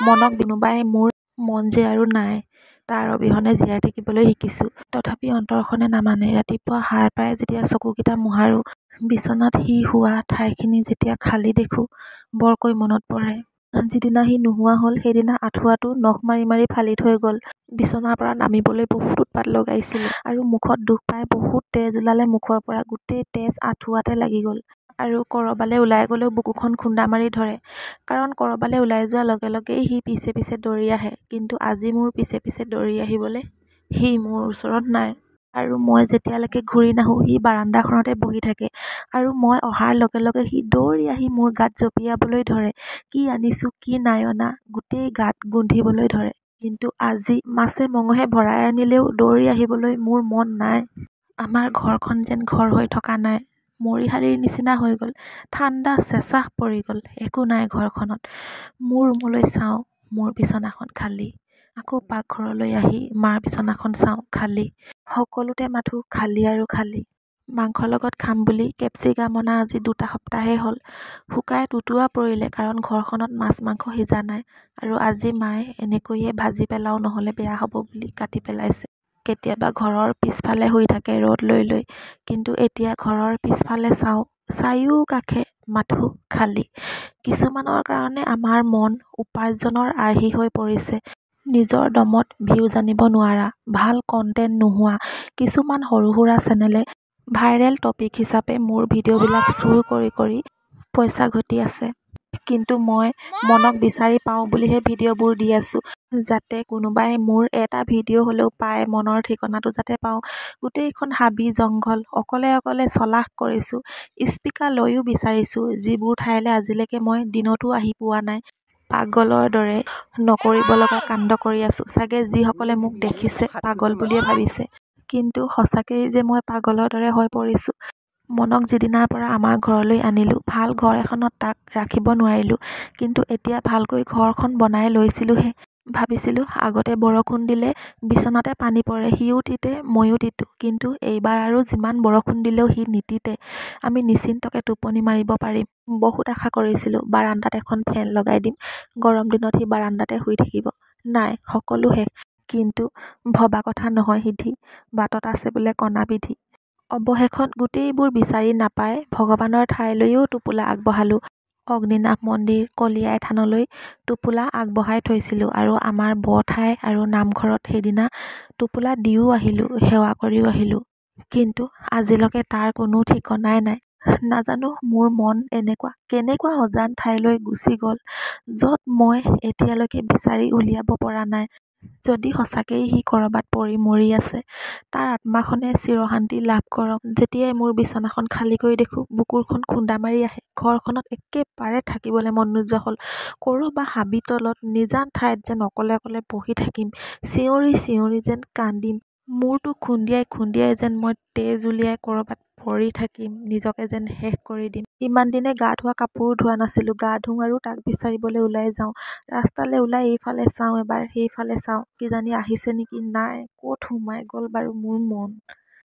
মনক কোনোবাই মোৰ মন যে আৰু নাই, তাৰ অবিহনে জীয়াই থাকিবলৈ শিকিছোঁ। তথাপি অন্তৰখনে নামানে। ৰাতিপুৱা সাৰ পাই যেতিয়া চকুকেইটা মোহাৰো, বিচনাত সি শোৱা ঠাইখিনি যেতিয়া খালী দেখোঁ, বৰকৈ মনত পৰে। যিদিনা সি নোহোৱা হ'ল, সেইদিনা আঁঠুৱাটো নখ মাৰি মাৰি ফালি থৈ গ'ল। বিচনাৰ পৰা নামিবলৈ বহুত উৎপাত লগাইছিলে আৰু মুখত দুখ পাই বহুত তেজ ওলালে মুখৰ পৰা। গোটেই তেজ আঁঠুৱাতে লাগি গ'ল। আৰু কৰবালৈ ওলাই গ'লেও বুকুখন খুন্দা মাৰি ধৰে। কাৰণ কৰবালৈ ওলাই যোৱাৰ লগে লগেই সি পিছে পিছে দৌৰি আহে। কিন্তু আজি মোৰ পিছে পিছে দৌৰি আহিবলৈ সি মোৰ ওচৰত নাই। আৰু মই যেতিয়ালৈকে ঘূৰি নাহোঁ, সি বাৰান্দাখনতে বহি থাকে। আৰু মই অহাৰ লগে লগে সি দৌৰি আহি মোৰ গাত জঁপিয়াবলৈ ধৰে। কি আনিছোঁ কি নাই অনা গোটেই গাত গোন্ধিবলৈ ধৰে। কিন্তু আজি মাছে মঙহে ভৰাই আনিলেও দৌৰি আহিবলৈ মোৰ মন নাই। আমাৰ ঘৰখন যেন ঘৰ হৈ থকা নাই, মৰিশালিৰ নিচিনা হৈ গ'ল। ঠাণ্ডা চেঁচা পৰি গ'ল। একো নাই ঘৰখনত। মোৰ ৰুমলৈ চাওঁ, মোৰ বিচনাখন খালী। আকৌ পাকঘৰলৈ আহি মাৰ বিচনাখন চাওঁ, খালী। সকলোতে মাথো খালী আৰু খালী। মাংসৰ লগত খাম বুলি কেপচিকাম অনা আজি 2 সপ্তাহে হ'ল। শুকাই টুটুৱা পৰিলে কাৰণ ঘৰখনত মাছ মাংস সিজা নাই। আৰু আজি মায়ে এনেকৈয়ে ভাজি পেলাওঁ নহ'লে বেয়া হ'ব বুলি কাটি পেলাইছে। কেতিয়াবা ঘৰৰ পিছফালে শুই থাকে ৰ'দ লৈ লৈ। কিন্তু এতিয়া ঘৰৰ পিছফালে চাওঁ, চাৰিওকাষে মাথো খালী। কিছুমানৰ কাৰণে আমাৰ মন উপাৰ্জনৰ আৰ্হি হৈ পৰিছে। নিজৰ দমত ভিউ জানিব নোৱাৰা, ভাল কণ্টেণ্ট নোহোৱা কিছুমান সৰু সুৰা চেনেলে ভাইৰেল টপিক হিচাপে মোৰ ভিডিঅ'বিলাক চুৰ কৰি কৰি পইচা ঘটি আছে। কিন্তু মই মনক বিচাৰি পাওঁ বুলিহে ভিডিঅ'বোৰ দি আছোঁ। যাতে কোনোবাই মোৰ এটা ভিডিঅ' হ'লেও পায়, মনৰ ঠিকনাটো যাতে পাওঁ। গোটেইখন হাবি জংঘল অকলে অকলে চলাস কৰিছোঁ। স্পিকাৰ লৈও বিচাৰিছোঁ, যিবোৰ ঠাইলৈ আজিলৈকে মই দিনতো আহি পোৱা নাই। পাগলৰ দৰে নকৰিব লগা কাণ্ড কৰি আছোঁ। চাগে যিসকলে মোক দেখিছে পাগল বুলিয়ে ভাবিছে। কিন্তু সঁচাকেই যে মই পাগলৰ দৰে হৈ পৰিছোঁ। মনক যিদিনাৰ পৰা আমাৰ ঘৰলৈ আনিলোঁ, ভাল ঘৰ এখনত তাক ৰাখিব নোৱাৰিলোঁ। কিন্তু এতিয়া ভালকৈ ঘৰখন বনাই লৈছিলোঁহে। ভাবিছিলোঁ আগতে বৰষুণ দিলে বিচনাতে পানী পৰে, সিও তিতে ময়ো তিতো। কিন্তু এইবাৰ আৰু যিমান বৰষুণ দিলেও সি নিতিতে। আমি নিশ্চিন্তকে টোপনি মাৰিব পাৰিম। বহুত আশা কৰিছিলোঁ বাৰান্দাত এখন ফেন লগাই দিম, গৰম দিনত সি বাৰান্দাতে শুই থাকিব। নাই, সকলো শেষ। কিন্তু ভবা কথা নহয় সিদ্ধি, বাটত আছে বোলে কণা বিধি। অৱশেষত গোটেইবোৰ বিচাৰি নাপাই ভগৱানৰ ঠাইলৈও টোপোলা আগবঢ়ালোঁ। অগ্নিনাভ মন্দিৰ, কলিয়াই থানলৈ টোপোলা আগবঢ়াই থৈছিলোঁ। আৰু আমাৰ বৰঠাই আৰু নামঘৰত সেইদিনা টোপোলা দিও আহিলোঁ, সেৱা কৰিও আহিলোঁ। কিন্তু আজিলৈকে তাৰ কোনো ঠিকনাই নাই। নাজানো মোৰ মন কেনেকুৱা অজান ঠাইলৈ গুচি গ'ল, য'ত মই এতিয়ালৈকে বিচাৰি উলিয়াব পৰা নাই। যদি সঁচাকেই সি কৰবাত পৰি মৰি আছে, তাৰ আত্মাখনে চিৰশান্তি লাভ কৰক। যেতিয়াই মোৰ বিচনাখন খালীকৈ দেখোঁ, বুকুৰখন খুন্দা মাৰি আহে। ঘৰখনত একেবাৰে থাকিবলৈ মন নোযোৱা হ'ল। ক'ৰবা হাবি তলত নিজান ঠাইত যেন অকলে অকলে বহি থাকিম, চিঞৰি চিঞৰি যেন কান্দিম। মূৰটো খুন্দিয়াই খুন্দিয়াই যেন মই তেজ উলিয়াই ক'ৰবাত পৰি থাকিম, নিজকে যেন শেষ কৰি দিম। ইমান দিনে গা ধোৱা কাপোৰো ধোৱা নাছিলোঁ। গা ধুওঁ আৰু তাক বিচাৰিবলৈ ওলাই যাওঁ। ৰাস্তালৈ ওলাই এইফালে চাওঁ, এবাৰ সেইফালে চাওঁ, কিজানি আহিছে নেকি। নাই, ক'ত সোমাই গ'ল বাৰু মোৰ মন।